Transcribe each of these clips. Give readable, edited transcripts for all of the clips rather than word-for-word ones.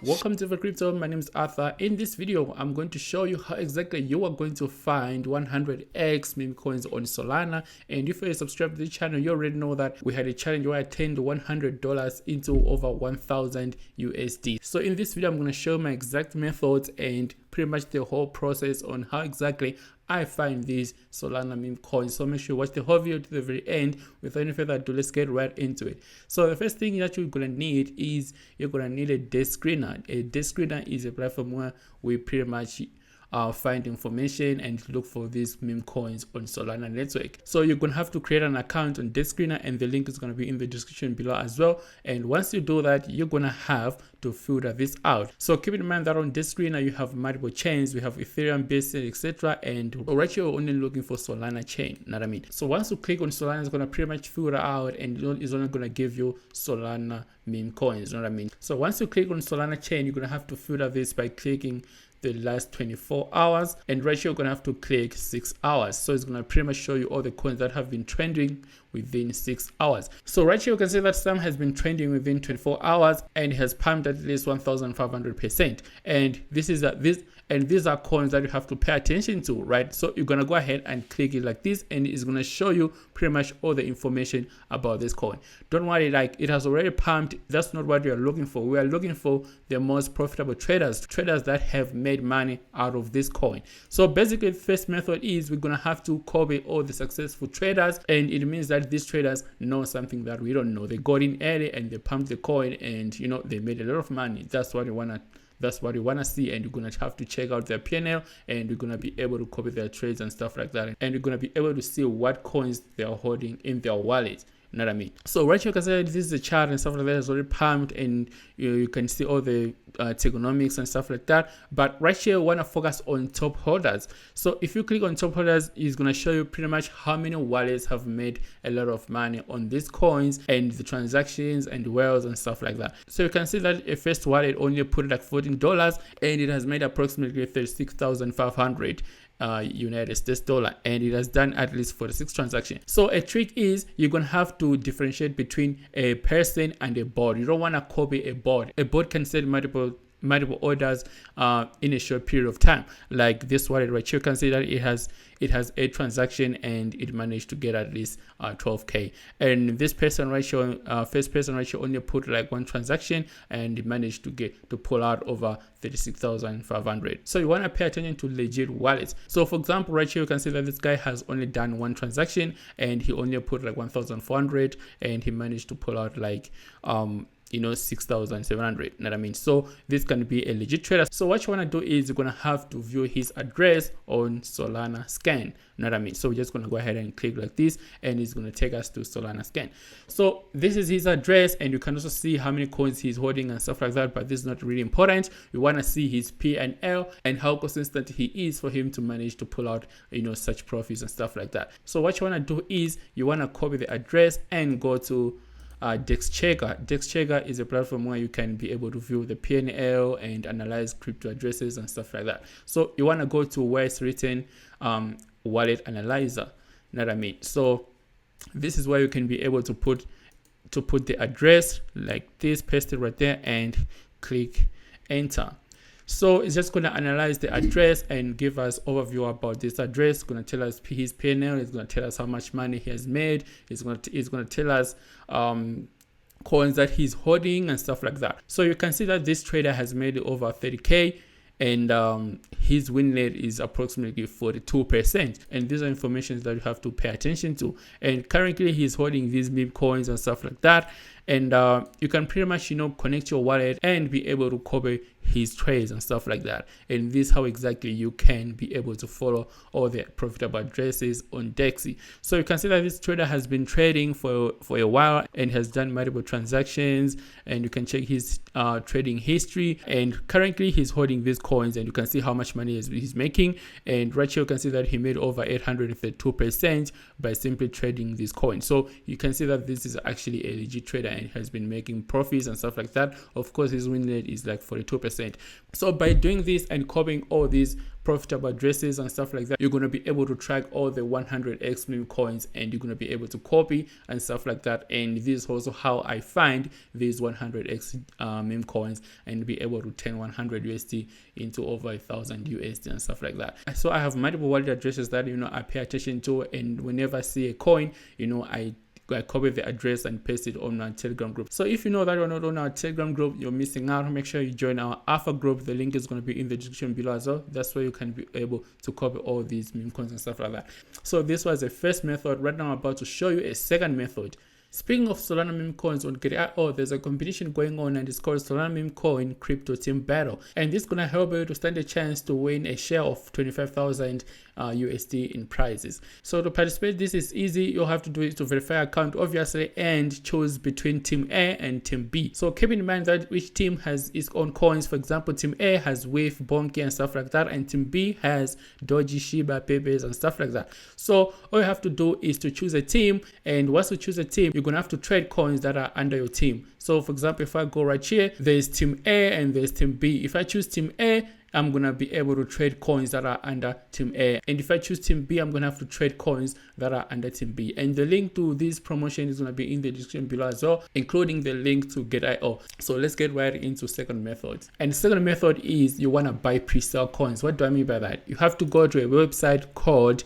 Welcome to Crypto. My name is Arthur. In this video, I'm going to show you how exactly you are going to find 100x meme coins on Solana. And if you're subscribed to the channel, you already know that we had a challenge where I turned $100 into over 1,000 USD. So in this video, I'm going to show my exact methods and pretty much the whole process on how exactly I find these Solana meme coins. So make sure you watch the whole video to the very end. Without any further ado, let's get right into it. So the first thing that you're gonna need is you're gonna need a desk screener. A desk screener is a platform where we pretty much find information and look for these meme coins on Solana network. So you're gonna have to create an account on desk screener, and the link is gonna be in the description below as well. And once you do that, you're gonna have to filter this out. So keep in mind that on desk screener you have multiple chains. We have Ethereum, BSC, etc. And right here we're only looking for Solana chain. Know what I mean? So once you click on Solana, it's gonna pretty much filter out, and it's only gonna give you Solana meme coins. Know what I mean? So once you click on Solana chain, you're gonna have to filter this by clicking the last 24 hours, and right here you're gonna have to click 6 hours. So it's gonna pretty much show you all the coins that have been trending within 6 hours. So right here you can see that some has been trending within 24 hours and it has pumped at least 1,500%. And these are coins that you have to pay attention to, right? So you're gonna go ahead and click it like this, and it's gonna show you pretty much all the information about this coin. Don't worry, like, it has already pumped. That's not what we are looking for. We are looking for the most profitable traders that have made money out of this coin. So basically, the first method is we're gonna have to copy all the successful traders, and it means that these traders know something that we don't know. They got in early and they pumped the coin, and they made a lot of money. That's what you wanna see, and you're gonna have to check out their P&L, and you're gonna be able to copy their trades and stuff like that, and you're gonna be able to see what coins they are holding in their wallet. You know what I mean? So right here you can see this is a chart and stuff like that. It's already pumped, and you can see all the tegonomics and stuff like that. But right here we want to focus on top holders. So if you click on top holders, it's going to show you pretty much how many wallets have made a lot of money on these coins, and the transactions and the whales and stuff like that. So you can see that a first wallet only put like $14, and it has made approximately 36,500 United States dollar, and it has done at least 46 transactions. So a trick is you're gonna have to differentiate between a person and a bot. You don't want to copy a bot. A bot can set multiple orders in a short period of time. Like this wallet right here, you can see that it has 8 transactions and it managed to get at least 12k. And this person right here, first person right here, only put like 1 transaction and it managed to pull out over 36,500. So you want to pay attention to legit wallets. So for example, right here you can see that this guy has only done 1 transaction and he only put like 1,400, and he managed to pull out like 6,700. You know what I mean? So this can be a legit trader. So what you want to do is you're going to have to view his address on Solana Scan. You know what I mean? So we're just going to go ahead and click like this, and it's going to take us to Solana Scan. So this is his address, and you can also see how many coins he's holding and stuff like that, but this is not really important. We want to see his P&L and how consistent he is for him to manage to pull out such profits and stuff like that. So what you want to do is you want to copy the address and go to DexChecker. DexChecker is a platform where you can be able to view the P&L and analyze crypto addresses and stuff like that. So you want to go to where it's written wallet analyzer. You know what I mean? So this is where you can be able to put the address like this, paste it right there, and click enter. So it's just going to analyze the address and give us overview about this address. It's going to tell us his P&L. It's going to tell us how much money he has made. It's going to tell us coins that he's holding and stuff like that. So you can see that this trader has made over 30k, and his win rate is approximately 42%. And these are information that you have to pay attention to. And currently he's holding these meme coins and stuff like that. And you can pretty much connect your wallet and be able to copy his trades and stuff like that. And this is how exactly you can be able to follow all the profitable addresses on Dexy. So you can see that this trader has been trading for a while and has done multiple transactions, and you can check his trading history. And currently he's holding these coins, and you can see how much money he's making. And right here you can see that he made over 832% by simply trading these coins. So you can see that this is actually a legit trader. and has been making profits and stuff like that. Of course, his win rate is like 42%. So by doing this and copying all these profitable addresses and stuff like that, you're going to be able to track all the 100x meme coins, and you're going to be able to copy and stuff like that. And this is also how I find these 100x meme coins and be able to turn 100 USD into over 1,000 USD and stuff like that. So I have multiple wallet addresses that, you know, I pay attention to, and whenever I see a coin, you know, I copy the address and paste it on our Telegram group. So if you know that you're not on our Telegram group, you're missing out. Make sure you join our Alpha group. The link is going to be in the description below as well. That's where you can be able to copy all these meme coins and stuff like that. So this was the first method. Right now I'm about to show you a second method. Speaking of Solana meme coins on Get.io, there's a competition going on, and it's called Solana meme coin crypto team battle, and this is gonna help you to stand a chance to win a share of 25,000 USD in prizes. So to participate, this is easy. You'll have to do it to verify account, obviously, and choose between team A and team B. So keep in mind that each team has its own coins. For example, team A has Wave, Bonky, and stuff like that, and team B has Doji, Shiba, Pebes, and stuff like that. So all you have to do is to choose a team, and once you choose a team, you're gonna have to trade coins that are under your team. So for example, if I go right here, there's team A and there's team B. If I choose team A, I'm gonna be able to trade coins that are under team A, and if I choose team B, I'm gonna have to trade coins that are under team B. And the link to this promotion is gonna be in the description below as well, including the link to Get.io. So let's get right into second method. And the second method is you wanna buy pre-sale coins. What do I mean by that? You have to go to a website called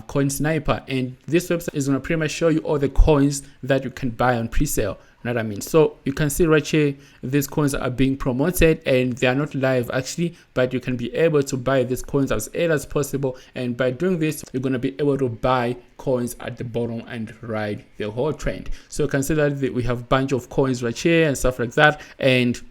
Coin Sniper, and this website is gonna pretty much show you all the coins that you can buy on pre-sale. Know what I mean? So you can see right here, these coins are being promoted, and they are not live actually, but you can be able to buy these coins as early as possible. And by doing this, you're going to be able to buy coins at the bottom and ride the whole trend. So you can see that we have a bunch of coins right here and stuff like that, and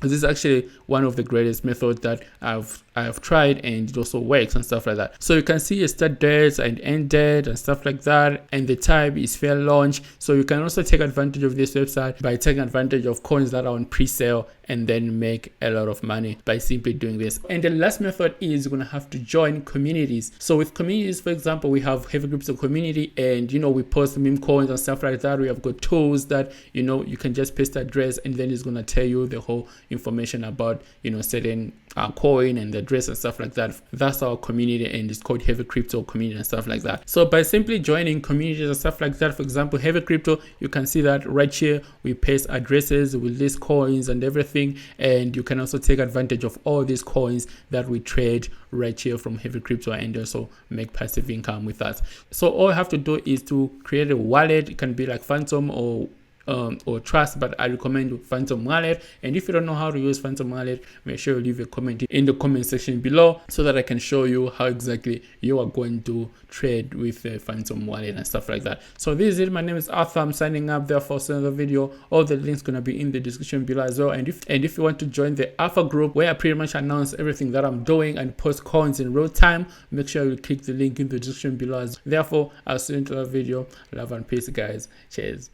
this is actually one of the greatest methods that I have tried, and it also works and stuff like that. So you can see a start date and end date and stuff like that, and the type is fair launch. So you can also take advantage of this website by taking advantage of coins that are on pre-sale, and then make a lot of money by simply doing this. And the last method is you're gonna have to join communities. So with communities, for example, we have Heavy Crypto community, and you know, we post meme coins and stuff like that. We have got tools that, you know, you can just paste the address, and then it's gonna tell you the whole information about, you know, certain coin and the address and stuff like that. That's our community, and it's called Heavy Crypto community and stuff like that. So by simply joining communities and stuff like that, for example, Heavy Crypto, you can see that right here we paste addresses, we list coins and everything, and you can also take advantage of all these coins that we trade right here from Heavy Crypto, and also make passive income with that. So all you have to do is to create a wallet. It can be like Phantom or Trust, but I recommend Phantom Wallet. And if you don't know how to use Phantom Wallet, make sure you leave a comment in the comment section below, so that I can show you how exactly you are going to trade with the Phantom Wallet and stuff like that. So this is it. My name is Arthur. I'm signing up there for another video. All the links gonna be in the description below as well. And if you want to join the Alpha group, where I pretty much announce everything that I'm doing and post coins in real time, make sure you click the link in the description below. Therefore, I'll see you in another video. Love and peace, guys. Cheers.